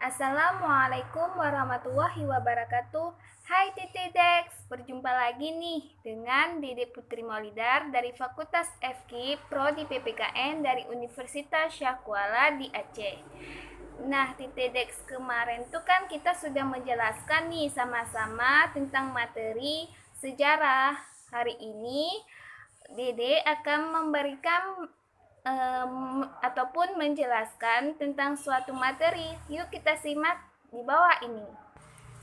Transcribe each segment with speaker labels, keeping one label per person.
Speaker 1: Assalamualaikum warahmatullahi wabarakatuh. Hai Titidex, berjumpa lagi nih dengan Dede Putri Maulidar dari Fakultas FK Prodi PPKN dari Universitas Syahkuala di Aceh. Nah, Titidex, kemarin tuh kan kita sudah menjelaskan nih sama-sama tentang materi sejarah. Hari ini Dede akan memberikan ataupun menjelaskan tentang suatu materi. Yuk kita simak di bawah ini.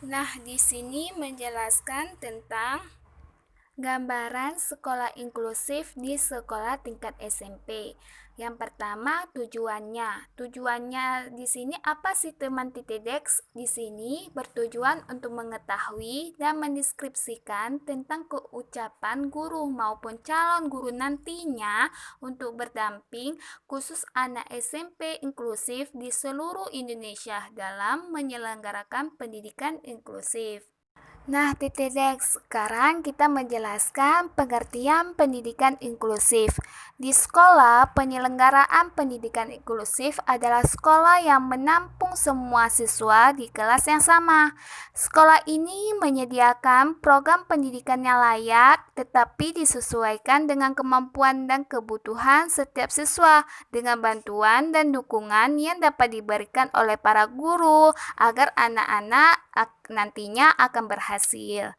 Speaker 1: Nah, di sini menjelaskan tentang gambaran sekolah inklusif di sekolah tingkat SMP. Yang pertama, tujuannya. Tujuannya di sini apa sih teman Titidex? Di sini bertujuan untuk mengetahui dan mendeskripsikan tentang keucapan guru maupun calon guru nantinya untuk berdamping khusus anak SMP inklusif di seluruh Indonesia dalam menyelenggarakan pendidikan inklusif. Nah, Titidex, sekarang kita menjelaskan pengertian pendidikan inklusif. Di sekolah, penyelenggaraan pendidikan inklusif adalah sekolah yang menampung semua siswa di kelas yang sama. Sekolah ini menyediakan program pendidikan yang layak, tetapi disesuaikan dengan kemampuan dan kebutuhan setiap siswa, dengan bantuan dan dukungan yang dapat diberikan oleh para guru agar anak-anak nantinya akan berhasil.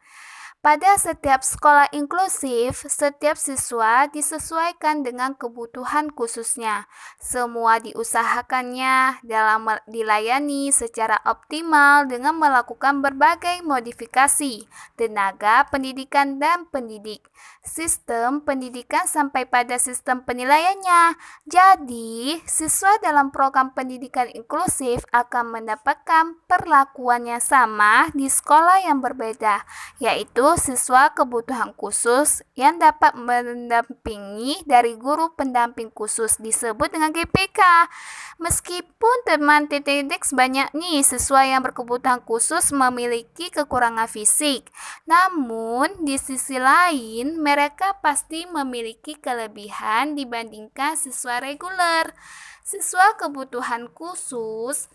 Speaker 1: Pada setiap sekolah inklusif, setiap siswa disesuaikan dengan kebutuhan khususnya. Semua diusahakannya dalam dilayani secara optimal dengan melakukan berbagai modifikasi tenaga pendidikan dan pendidik, sistem pendidikan sampai pada sistem penilaiannya. Jadi, siswa dalam program pendidikan inklusif akan mendapatkan perlakuan yang sama di sekolah yang berbeda, yaitu siswa kebutuhan khusus yang dapat mendampingi dari guru pendamping khusus disebut dengan GPK. Meskipun teman Titidex banyak nih siswa yang berkebutuhan khusus memiliki kekurangan fisik, namun di sisi lain mereka pasti memiliki kelebihan dibandingkan siswa reguler. Siswa kebutuhan khusus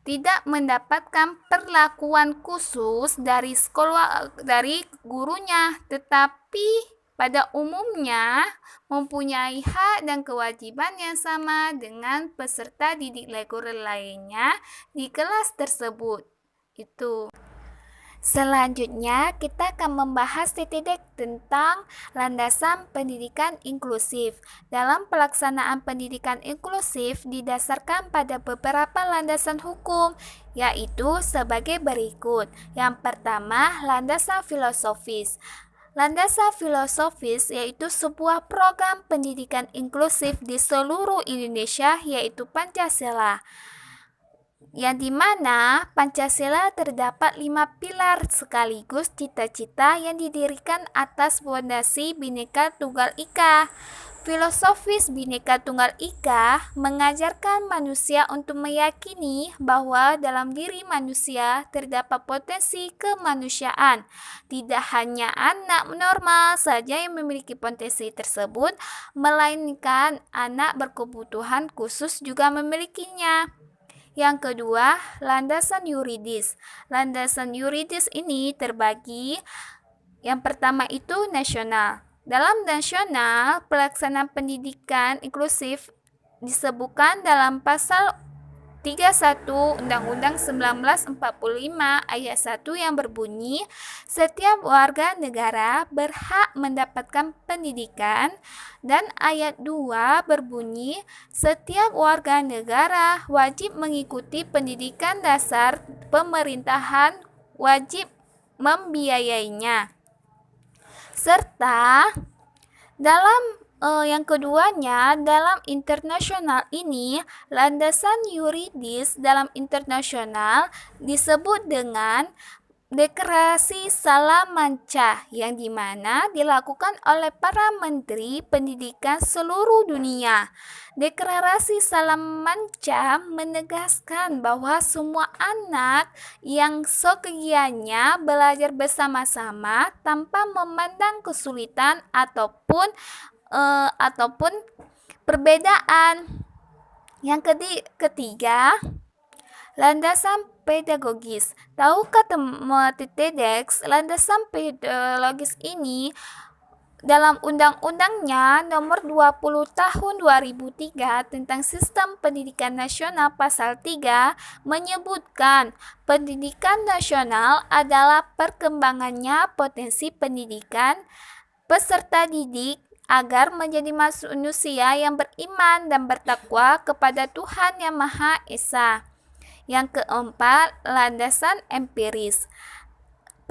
Speaker 1: tidak mendapatkan perlakuan khusus dari gurunya, tetapi pada umumnya mempunyai hak dan kewajiban yang sama dengan peserta didik reguler lainnya di kelas tersebut. Itu. Selanjutnya, kita akan membahas Titidex tentang landasan pendidikan inklusif. Dalam pelaksanaan pendidikan inklusif didasarkan pada beberapa landasan hukum, yaitu sebagai berikut. Yang pertama, landasan filosofis. Landasan filosofis yaitu sebuah program pendidikan inklusif di seluruh Indonesia, yaitu Pancasila, yang dimana Pancasila terdapat 5 pilar sekaligus cita-cita yang didirikan atas fondasi Bhinneka Tunggal Ika. Filosofis Bhinneka Tunggal Ika mengajarkan manusia untuk meyakini bahwa dalam diri manusia terdapat potensi kemanusiaan. Tidak hanya anak normal saja yang memiliki potensi tersebut, melainkan anak berkebutuhan khusus juga memilikinya. Yang kedua, landasan yuridis. Landasan yuridis ini terbagi. Yang pertama itu nasional. Dalam nasional, pelaksanaan pendidikan inklusif disebutkan dalam pasal 31 Undang-Undang 1945 ayat 1 yang berbunyi, setiap warga negara berhak mendapatkan pendidikan, dan ayat 2 berbunyi, setiap warga negara wajib mengikuti pendidikan dasar, pemerintahan wajib membiayainya. Serta dalam yang keduanya, dalam internasional ini, landasan yuridis dalam internasional disebut dengan Deklarasi Salamanca, yang dimana dilakukan oleh para menteri pendidikan seluruh dunia. Deklarasi Salamanca menegaskan bahwa semua anak yang sekegiannya belajar bersama-sama tanpa memandang kesulitan ataupun perbedaan. Yang ketiga, Landasan pedagogis. Tahukah TTDX, landasan pedagogis ini dalam Undang-Undangnya Nomor 20 Tahun 2003 tentang Sistem Pendidikan Nasional Pasal 3 menyebutkan pendidikan nasional adalah perkembangannya potensi pendidikan peserta didik agar menjadi manusia yang beriman dan bertakwa kepada Tuhan Yang Maha Esa. Yang keempat, landasan empiris.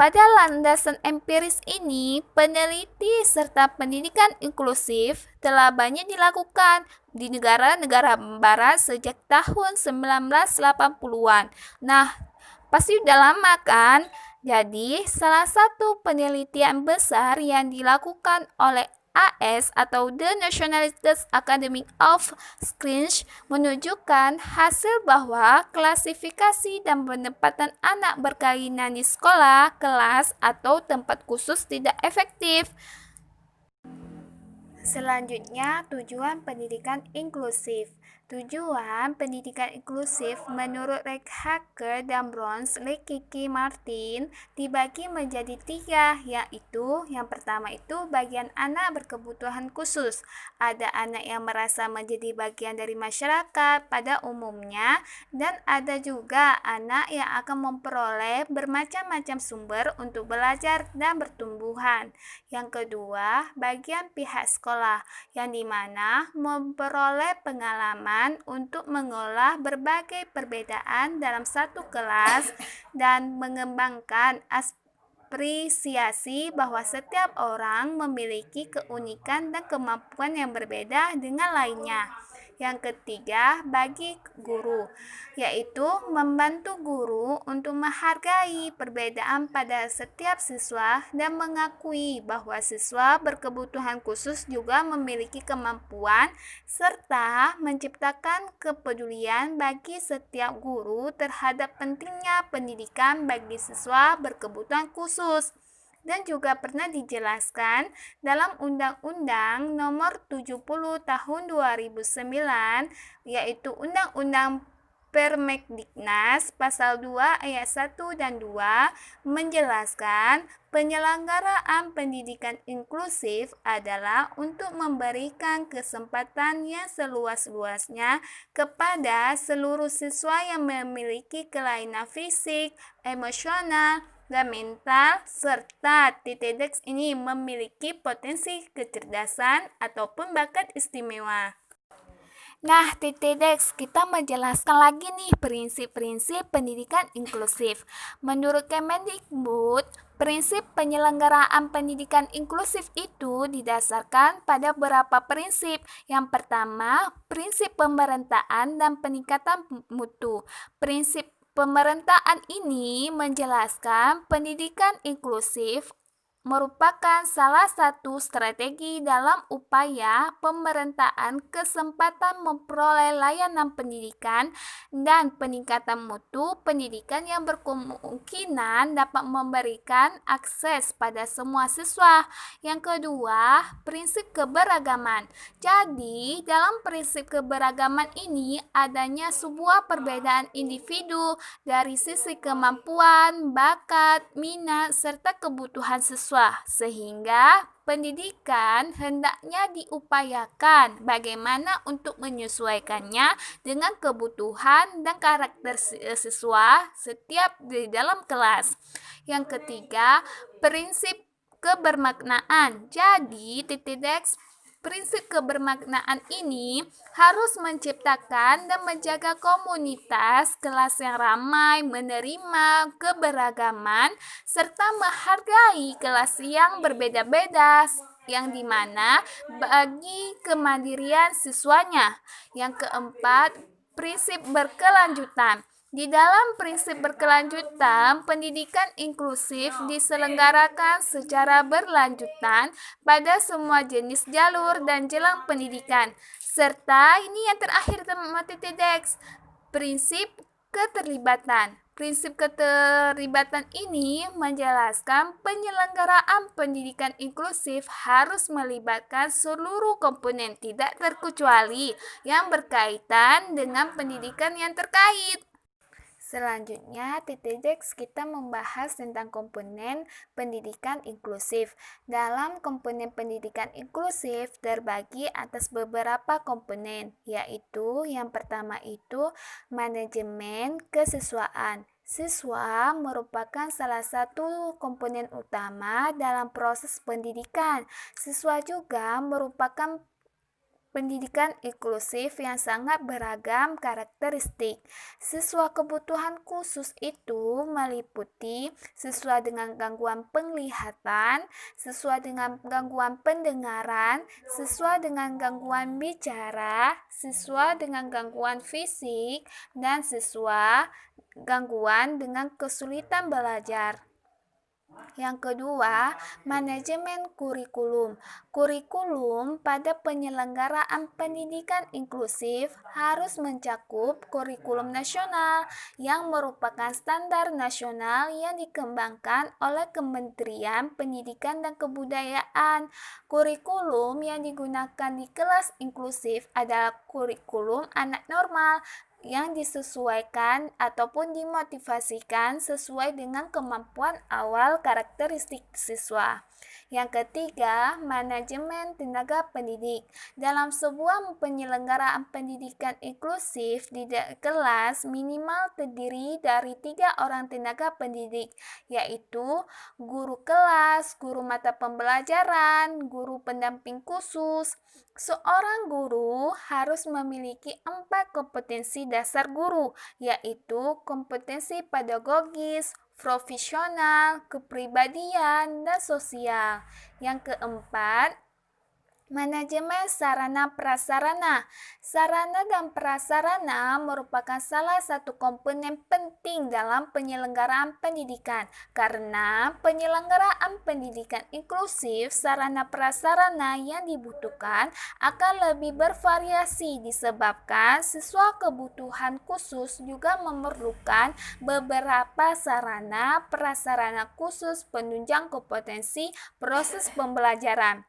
Speaker 1: Pada landasan empiris ini, peneliti serta pendidikan inklusif telah banyak dilakukan di negara-negara barat sejak tahun 1980-an. Nah, pasti udah lama kan? Jadi, salah satu penelitian besar yang dilakukan oleh AS atau The Nationalities Academy of Screensh menunjukkan hasil bahwa klasifikasi dan penempatan anak berkainan di sekolah, kelas, atau tempat khusus tidak efektif. Selanjutnya, tujuan pendidikan inklusif. Tujuan pendidikan inklusif menurut Rekhaker dan Kiki Martin dibagi menjadi 3, yaitu yang pertama itu bagian anak berkebutuhan khusus. Ada anak yang merasa menjadi bagian dari masyarakat pada umumnya, dan ada juga anak yang akan memperoleh bermacam-macam sumber untuk belajar dan bertumbuhan. Yang kedua, bagian pihak sekolah, yang dimana memperoleh pengalaman untuk mengolah berbagai perbedaan dalam satu kelas dan mengembangkan apresiasi bahwa setiap orang memiliki keunikan dan kemampuan yang berbeda dengan lainnya. Yang ketiga, bagi guru, yaitu membantu guru untuk menghargai perbedaan pada setiap siswa dan mengakui bahwa siswa berkebutuhan khusus juga memiliki kemampuan, serta menciptakan kepedulian bagi setiap guru terhadap pentingnya pendidikan bagi siswa berkebutuhan khusus. Dan juga pernah dijelaskan dalam Undang-Undang Nomor 70 Tahun 2009, yaitu Undang-Undang Permendiknas Pasal 2 Ayat 1 dan 2 menjelaskan penyelenggaraan pendidikan inklusif adalah untuk memberikan kesempatan yang seluas-luasnya kepada seluruh siswa yang memiliki kelainan fisik, emosional, dan mental, serta TTDX ini memiliki potensi kecerdasan ataupun bakat istimewa. Nah, TTDX, kita menjelaskan lagi nih prinsip-prinsip pendidikan inklusif. Menurut Kemendikbud, prinsip penyelenggaraan pendidikan inklusif itu didasarkan pada beberapa prinsip. Yang pertama, prinsip pemerataan dan peningkatan mutu. Prinsip pemerataan ini menjelaskan pendidikan inklusif merupakan salah satu strategi dalam upaya pemerataan kesempatan memperoleh layanan pendidikan dan peningkatan mutu pendidikan yang berkemungkinan dapat memberikan akses pada semua siswa. Yang kedua, prinsip keberagaman. Jadi, dalam prinsip keberagaman ini adanya sebuah perbedaan individu dari sisi kemampuan, bakat, minat, serta kebutuhan siswa, sehingga pendidikan hendaknya diupayakan bagaimana untuk menyesuaikannya dengan kebutuhan dan karakter siswa setiap di dalam kelas. Yang ketiga, prinsip kebermaknaan. Jadi, TTDX, prinsip kebermaknaan ini harus menciptakan dan menjaga komunitas kelas yang ramai, menerima keberagaman, serta menghargai kelas yang berbeda-beda, yang dimana bagi kemandirian siswanya. Yang keempat, prinsip berkelanjutan. Di dalam prinsip berkelanjutan, pendidikan inklusif diselenggarakan secara berlanjutan pada semua jenis jalur dan jenjang pendidikan. Serta ini yang terakhir, teman-teman TTDX, prinsip keterlibatan. Prinsip keterlibatan ini menjelaskan penyelenggaraan pendidikan inklusif harus melibatkan seluruh komponen tidak terkecuali yang berkaitan dengan pendidikan yang terkait. Selanjutnya, titik Dex kita membahas tentang komponen pendidikan inklusif. Dalam komponen pendidikan inklusif terbagi atas beberapa komponen, yaitu yang pertama itu manajemen kesiswaan. Siswa merupakan salah satu komponen utama dalam proses pendidikan. Siswa juga merupakan pendidikan inklusif yang sangat beragam karakteristik. Siswa kebutuhan khusus itu meliputi siswa dengan gangguan penglihatan, siswa dengan gangguan pendengaran, siswa dengan gangguan bicara, siswa dengan gangguan fisik, dan siswa gangguan dengan kesulitan belajar. Yang kedua, manajemen kurikulum. Kurikulum pada penyelenggaraan pendidikan inklusif harus mencakup kurikulum nasional yang merupakan standar nasional yang dikembangkan oleh Kementerian Pendidikan dan Kebudayaan. Kurikulum yang digunakan di kelas inklusif adalah kurikulum anak normal yang disesuaikan ataupun dimotivasikan sesuai dengan kemampuan awal karakteristik siswa. Yang ketiga, manajemen tenaga pendidik. Dalam sebuah penyelenggaraan pendidikan inklusif di kelas minimal terdiri dari 3 orang tenaga pendidik, yaitu guru kelas, guru mata pembelajaran, guru pendamping khusus. Seorang guru harus memiliki 4 kompetensi dasar guru, yaitu kompetensi pedagogis, profesional, kepribadian, dan sosial. Yang keempat, manajemen sarana prasarana. Sarana dan prasarana merupakan salah satu komponen penting dalam penyelenggaraan pendidikan. Karena penyelenggaraan pendidikan inklusif, sarana prasarana yang dibutuhkan akan lebih bervariasi disebabkan siswa kebutuhan khusus juga memerlukan beberapa sarana prasarana khusus penunjang kompetensi proses pembelajaran.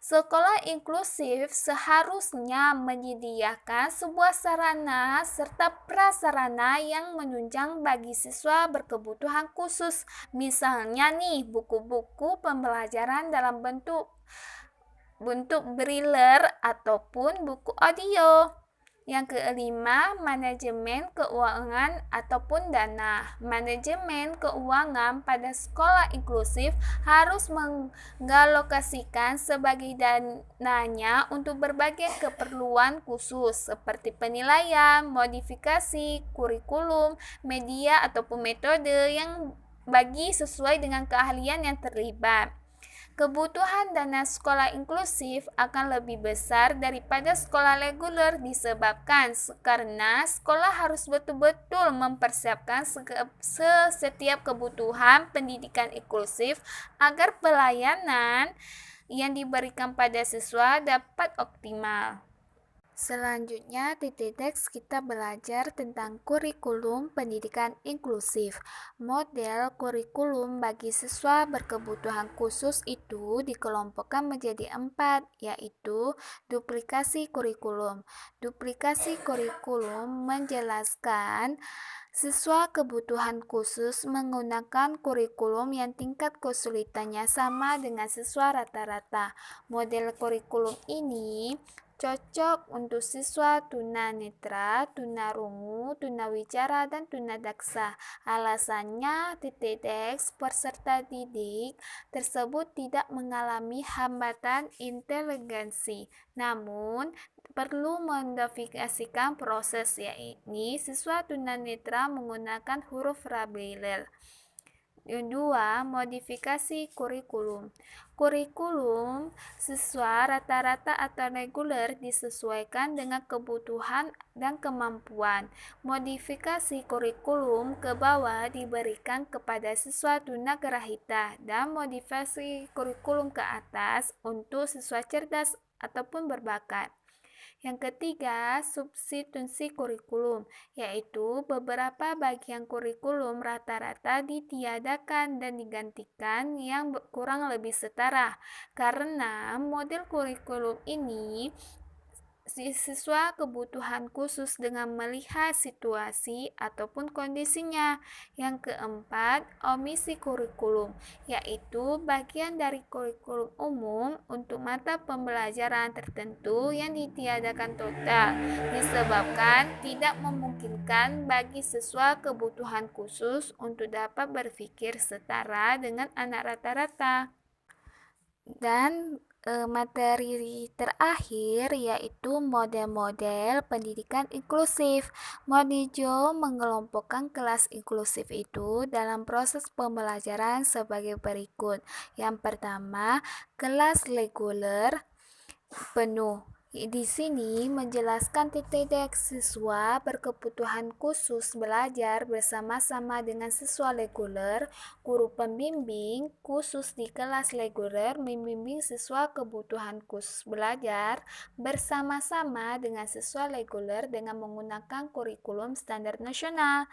Speaker 1: Sekolah inklusif seharusnya menyediakan sebuah sarana serta prasarana yang menunjang bagi siswa berkebutuhan khusus. Misalnya nih, buku-buku pembelajaran dalam bentuk braille ataupun buku audio. Yang kelima, manajemen keuangan ataupun dana. Manajemen keuangan pada sekolah inklusif harus mengalokasikan sebagai dananya untuk berbagai keperluan khusus seperti penilaian, modifikasi, kurikulum, media ataupun metode yang bagi sesuai dengan keahlian yang terlibat. Kebutuhan dana sekolah inklusif akan lebih besar daripada sekolah reguler disebabkan karena sekolah harus betul-betul mempersiapkan setiap kebutuhan pendidikan inklusif agar pelayanan yang diberikan pada siswa dapat optimal. Selanjutnya, di TEDx kita belajar tentang kurikulum pendidikan inklusif. Model kurikulum bagi siswa berkebutuhan khusus itu dikelompokkan menjadi 4, yaitu duplikasi kurikulum. Duplikasi kurikulum menjelaskan siswa kebutuhan khusus menggunakan kurikulum yang tingkat kesulitannya sama dengan siswa rata-rata. Model kurikulum ini cocok untuk siswa tunanetra, tunarungu, tunawicara, dan tunadaksa. Alasannya, TTX peserta didik tersebut tidak mengalami hambatan inteligensi, namun perlu modifikasikan proses, yakni siswa tunanetra menggunakan huruf Braille. Kedua, modifikasi kurikulum. Kurikulum siswa rata-rata atau reguler disesuaikan dengan kebutuhan dan kemampuan. Modifikasi kurikulum ke bawah diberikan kepada siswa tunagrahita dan modifikasi kurikulum ke atas untuk siswa cerdas ataupun berbakat. Yang ketiga, substitusi kurikulum, yaitu beberapa bagian kurikulum rata-rata ditiadakan dan digantikan yang kurang lebih setara. Karena model kurikulum ini siswa kebutuhan khusus dengan melihat situasi ataupun kondisinya. Yang keempat, omisi kurikulum, yaitu bagian dari kurikulum umum untuk mata pembelajaran tertentu yang ditiadakan total, disebabkan tidak memungkinkan bagi siswa kebutuhan khusus untuk dapat berpikir setara dengan anak rata-rata. Dan materi terakhir yaitu model-model pendidikan inklusif. Modijo mengelompokkan kelas inklusif itu dalam proses pembelajaran sebagai berikut. Yang pertama, kelas reguler penuh. Di sini menjelaskan titik siswa berkebutuhan khusus belajar bersama-sama dengan siswa reguler. Guru pembimbing khusus di kelas reguler membimbing siswa kebutuhan khusus belajar bersama-sama dengan siswa reguler dengan menggunakan kurikulum standar nasional.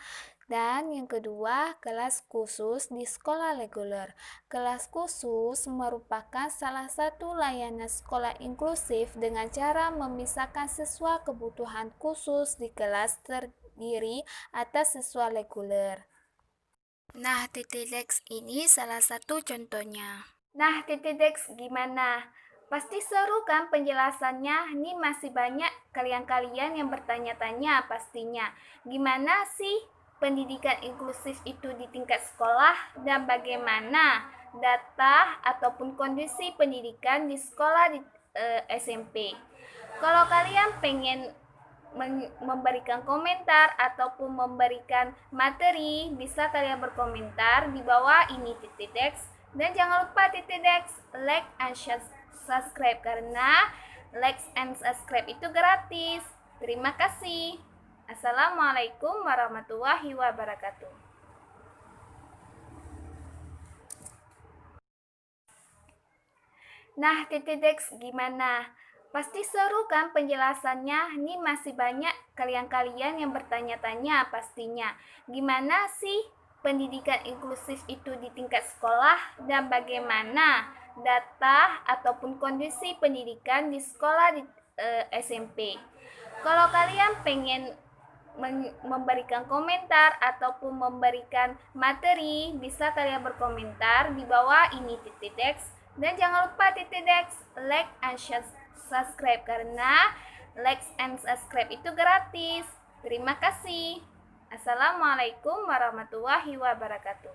Speaker 1: Dan yang kedua, kelas khusus di sekolah reguler. Kelas khusus merupakan salah satu layanan sekolah inklusif dengan cara memisahkan siswa kebutuhan khusus di kelas terdiri atas siswa reguler. Nah, TTDEX ini salah satu contohnya. Nah, TTDEX gimana? Pasti seru kan penjelasannya? Ini masih banyak kalian-kalian yang bertanya-tanya pastinya. Gimana sih pendidikan inklusif itu di tingkat sekolah dan bagaimana data ataupun kondisi pendidikan di sekolah di SMP. Kalau kalian pengen memberikan komentar ataupun memberikan materi, bisa kalian berkomentar di bawah ini TTDEX. Dan jangan lupa TTDEX like and subscribe karena like and subscribe itu gratis. Terima kasih. Assalamualaikum warahmatullahi wabarakatuh. Nah, TTDEX gimana? Pasti seru kan penjelasannya? Ini masih banyak kalian-kalian yang bertanya-tanya pastinya. Gimana sih pendidikan inklusif itu di tingkat sekolah dan bagaimana data ataupun kondisi pendidikan di sekolah di SMP. Kalau kalian pengen memberikan komentar ataupun memberikan materi, bisa kalian berkomentar di bawah ini TTDEX. Dan jangan lupa TTDEX like and subscribe karena like and subscribe itu gratis. Terima kasih. Assalamualaikum warahmatullahi wabarakatuh.